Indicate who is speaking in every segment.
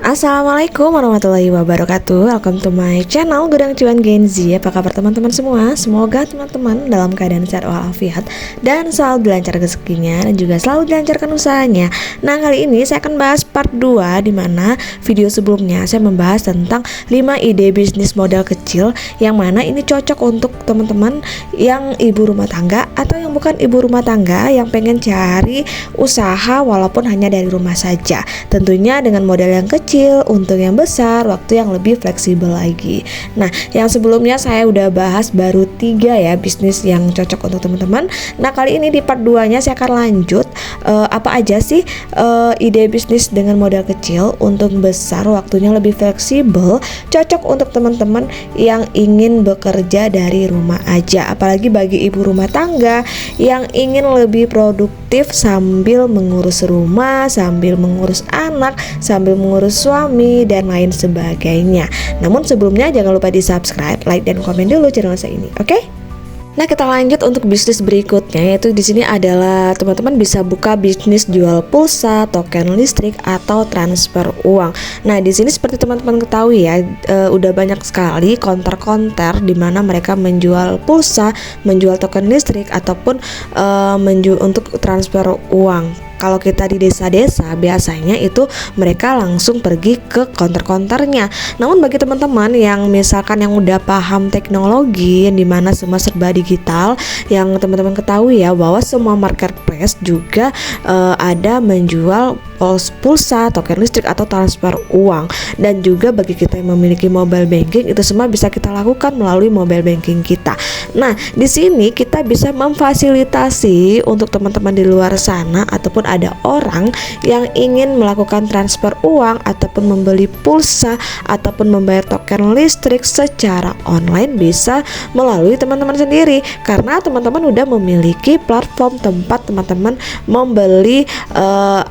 Speaker 1: Assalamualaikum warahmatullahi wabarakatuh. Welcome to my channel Gudang Cuan Gen Z. Apa kabar teman-teman semua? Semoga teman-teman dalam keadaan sehat walafiat dan selalu dilancarkan rezekinya dan juga selalu dilancarkan usahanya. Nah, kali ini saya akan bahas part 2, di mana video sebelumnya saya membahas tentang 5 ide bisnis modal kecil yang mana ini cocok untuk teman-teman yang ibu rumah tangga atau yang bukan ibu rumah tangga yang pengen cari usaha walaupun hanya dari rumah saja. Tentunya dengan modal yang kecil, untung yang besar, waktu yang lebih fleksibel lagi. Nah, yang sebelumnya saya udah bahas baru 3 ya bisnis yang cocok untuk teman-teman. Nah, kali ini di part 2-nya saya akan lanjut apa aja sih ide bisnis dengan modal kecil, untung besar, waktunya lebih fleksibel, cocok untuk teman-teman yang ingin bekerja dari rumah aja. Apalagi bagi ibu rumah tangga yang ingin lebih produktif sambil mengurus rumah, sambil mengurus anak, sambil mengurus suami dan lain sebagainya. Namun sebelumnya jangan lupa di subscribe, like dan komen dulu channel saya ini, oke? Nah, kita lanjut untuk bisnis berikutnya, yaitu di sini adalah teman-teman bisa buka bisnis jual pulsa, token listrik atau transfer uang. Nah, di sini seperti teman-teman ketahui ya, udah banyak sekali konter-konter di mana mereka menjual pulsa, menjual token listrik ataupun menjual untuk transfer uang. Kalau kita di desa-desa biasanya itu mereka langsung pergi ke konter-konternya. Namun bagi teman-teman yang misalkan yang udah paham teknologi, yang dimana semua serba digital, yang teman-teman ketahui ya bahwa semua marketplace juga ada menjual pulsa, token listrik atau transfer uang. Dan juga bagi kita yang memiliki mobile banking, itu semua bisa kita lakukan melalui mobile banking kita. Nah, di sini kita bisa memfasilitasi untuk teman-teman di luar sana ataupun ada orang yang ingin melakukan transfer uang ataupun membeli pulsa ataupun membayar token listrik secara online bisa melalui teman-teman sendiri, karena teman-teman udah memiliki platform tempat teman-teman membeli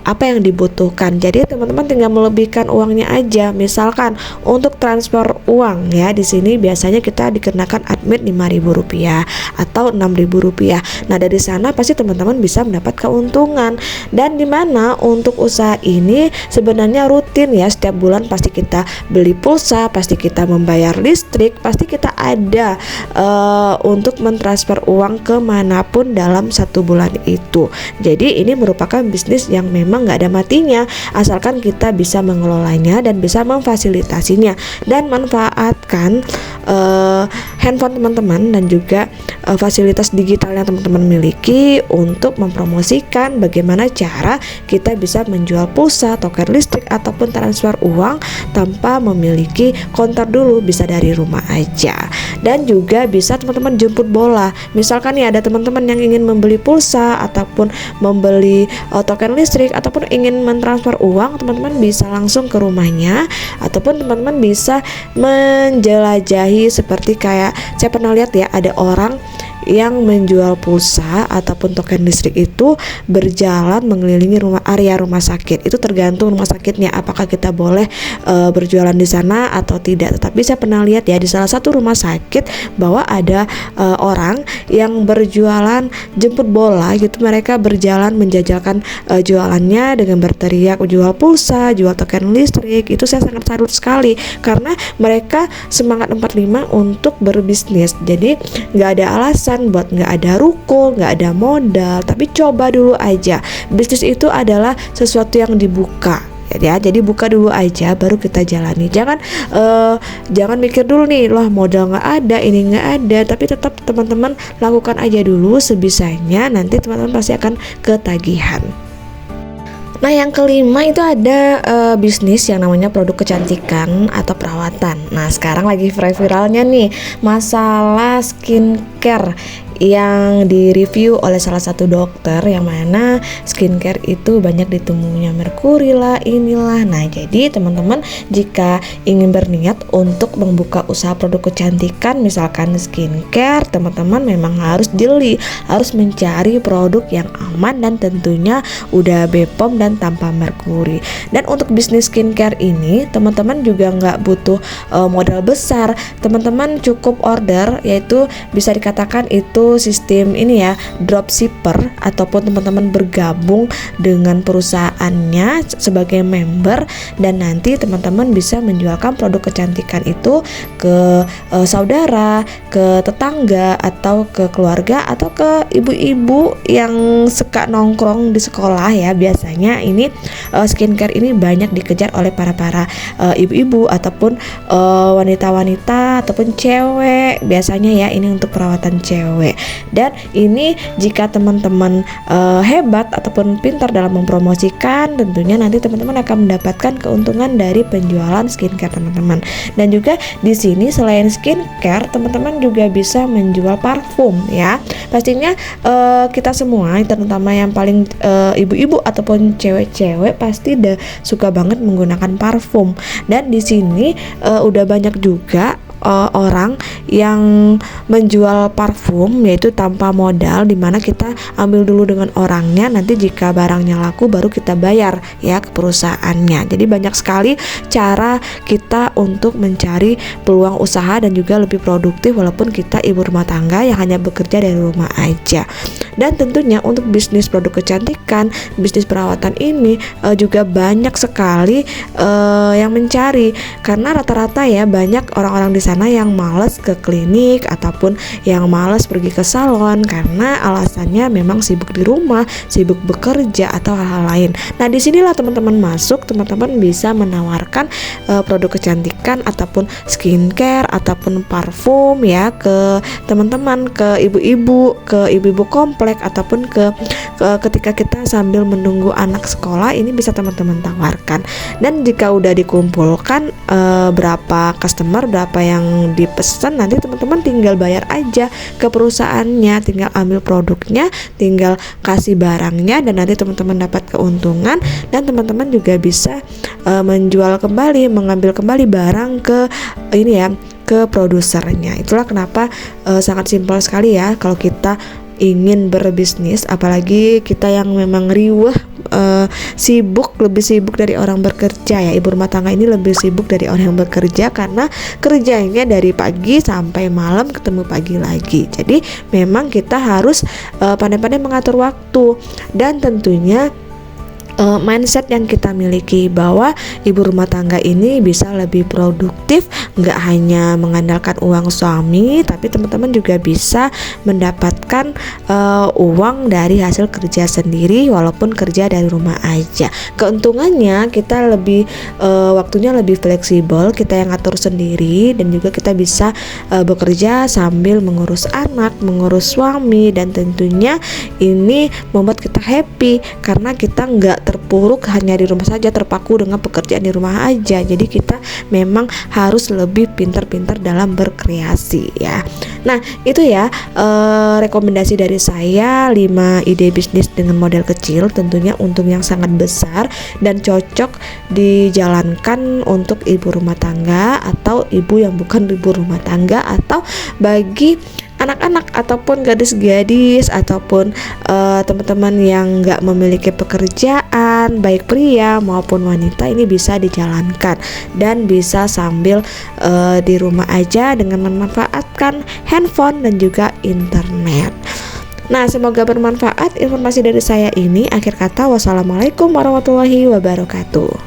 Speaker 1: apa yang dibutuhkan. Jadi teman-teman tinggal melebihkan uangnya aja. Misalkan untuk transfer uang ya, di sini biasanya kita dikenakan admin Rp5.000 atau Rp6.000. Nah, dari sana pasti teman-teman bisa mendapat keuntungan. Dan dimana untuk usaha ini sebenarnya rutin ya, setiap bulan pasti kita beli pulsa, pasti kita membayar listrik, pasti kita ada untuk mentransfer uang kemanapun dalam 1 bulan itu. Jadi ini merupakan bisnis yang memang gak ada matinya, asalkan kita bisa mengelolanya dan bisa memfasilitasinya dan manfaatkan handphone teman-teman dan juga fasilitas digital yang teman-teman miliki untuk mempromosikan bagaimana cara kita bisa menjual pulsa, token listrik ataupun transfer uang tanpa memiliki konter dulu, bisa dari rumah aja. Dan juga bisa teman-teman jemput bola. Misalkan nih ada teman-teman yang ingin membeli pulsa ataupun membeli token listrik ataupun ingin mentransfer uang, teman-teman bisa langsung ke rumahnya ataupun teman-teman bisa menjelajahi, seperti kayak saya pernah lihat ya, ada orang yang menjual pulsa ataupun token listrik itu berjalan mengelilingi area rumah sakit. Itu tergantung rumah sakitnya apakah kita boleh berjualan di sana atau tidak. Tetapi saya pernah lihat ya di salah satu rumah sakit bahwa ada orang yang berjualan jemput bola gitu. Mereka berjalan menjajalkan jualannya dengan berteriak jual pulsa, jual token listrik. Itu saya sangat salut sekali karena mereka semangat 45 untuk berbisnis. Jadi nggak ada alasan buat nggak ada ruko, nggak ada modal, tapi coba dulu aja. Bisnis itu adalah sesuatu yang dibuka ya, jadi buka dulu aja baru kita jalani. Jangan mikir dulu nih, loh modal nggak ada, ini nggak ada, tapi tetap teman-teman lakukan aja dulu sebisanya, nanti teman-teman pasti akan ketagihan. Nah, yang kelima itu ada bisnis yang namanya produk kecantikan atau perawatan. Nah, sekarang lagi viralnya nih masalah skincare yang direview oleh salah satu dokter, yang mana skincare itu banyak ditemuinya merkuri lah, inilah. Nah, jadi teman-teman jika ingin berniat untuk membuka usaha produk kecantikan, misalkan skincare, teman-teman memang harus jeli, harus mencari produk yang aman dan tentunya udah BPOM dan tanpa merkuri. Dan untuk bisnis skincare ini teman-teman juga nggak butuh modal besar. Teman-teman cukup order, yaitu bisa dikatakan itu itu sistem ini ya, dropshipper, ataupun teman-teman bergabung dengan perusahaannya sebagai member, dan nanti teman-teman bisa menjualkan produk kecantikan itu ke saudara, ke tetangga, atau ke keluarga, atau ke ibu-ibu yang suka nongkrong di sekolah ya. Biasanya ini skincare ini banyak dikejar oleh para ibu-ibu ataupun wanita-wanita ataupun cewek biasanya ya, ini untuk perawatan cewek. Dan ini jika teman-teman hebat ataupun pintar dalam mempromosikan, tentunya nanti teman-teman akan mendapatkan keuntungan dari penjualan skincare teman-teman. Dan juga di sini selain skincare, teman-teman juga bisa menjual parfum ya. Pastinya kita semua, terutama yang paling ibu-ibu ataupun cewek-cewek, pasti suka banget menggunakan parfum. Dan di sini udah banyak juga orang yang menjual parfum, yaitu tanpa modal, dimana kita ambil dulu dengan orangnya, nanti jika barangnya laku baru kita bayar ya ke perusahaannya. Jadi banyak sekali cara kita untuk mencari peluang usaha dan juga lebih produktif walaupun kita ibu rumah tangga yang hanya bekerja dari rumah aja. Dan tentunya untuk bisnis produk kecantikan, bisnis perawatan ini juga banyak sekali yang mencari, karena rata-rata ya banyak orang-orang di sana yang malas ke klinik ataupun yang malas pergi ke salon karena alasannya memang sibuk di rumah, sibuk bekerja atau hal-hal lain. Nah, disinilah teman-teman masuk, teman-teman bisa menawarkan produk kecantikan ataupun skincare ataupun parfum ya ke teman-teman, ke ibu-ibu komplek, ataupun ketika kita sambil menunggu anak sekolah, ini bisa teman-teman tawarkan. Dan jika udah dikumpulkan berapa customer, berapa yang dipesan, nanti teman-teman tinggal bayar aja ke perusahaannya, tinggal ambil produknya, tinggal kasih barangnya, dan nanti teman-teman dapat keuntungan. Dan teman-teman juga bisa menjual kembali, mengambil kembali barang ke ini ya, ke produsernya. Itulah kenapa sangat simpel sekali ya kalau kita ingin berbisnis, apalagi kita yang memang riweh, lebih sibuk dari orang bekerja ya. Ibu rumah tangga ini lebih sibuk dari orang yang bekerja karena kerjanya dari pagi sampai malam, ketemu pagi lagi. Jadi memang kita harus pandai-pandai mengatur waktu, dan tentunya mindset yang kita miliki bahwa ibu rumah tangga ini bisa lebih produktif, nggak hanya mengandalkan uang suami, tapi teman-teman juga bisa mendapatkan uang dari hasil kerja sendiri walaupun kerja dari rumah aja. Keuntungannya kita lebih waktunya lebih fleksibel, kita yang ngatur sendiri, dan juga kita bisa bekerja sambil mengurus anak, mengurus suami, dan tentunya ini membuat kita happy karena kita nggak terpuruk hanya di rumah saja, terpaku dengan pekerjaan di rumah aja. Jadi kita memang harus lebih pintar-pintar dalam berkreasi ya. Nah, itu ya rekomendasi dari saya 5 ide bisnis dengan model kecil, tentunya untung yang sangat besar dan cocok dijalankan untuk ibu rumah tangga atau ibu yang bukan ibu rumah tangga, atau bagi anak-anak ataupun gadis-gadis ataupun teman-teman yang nggak memiliki pekerjaan, baik pria maupun wanita. Ini bisa dijalankan dan bisa sambil di rumah aja dengan memanfaatkan handphone dan juga internet. Nah, semoga bermanfaat informasi dari saya ini. Akhir kata, wassalamualaikum warahmatullahi wabarakatuh.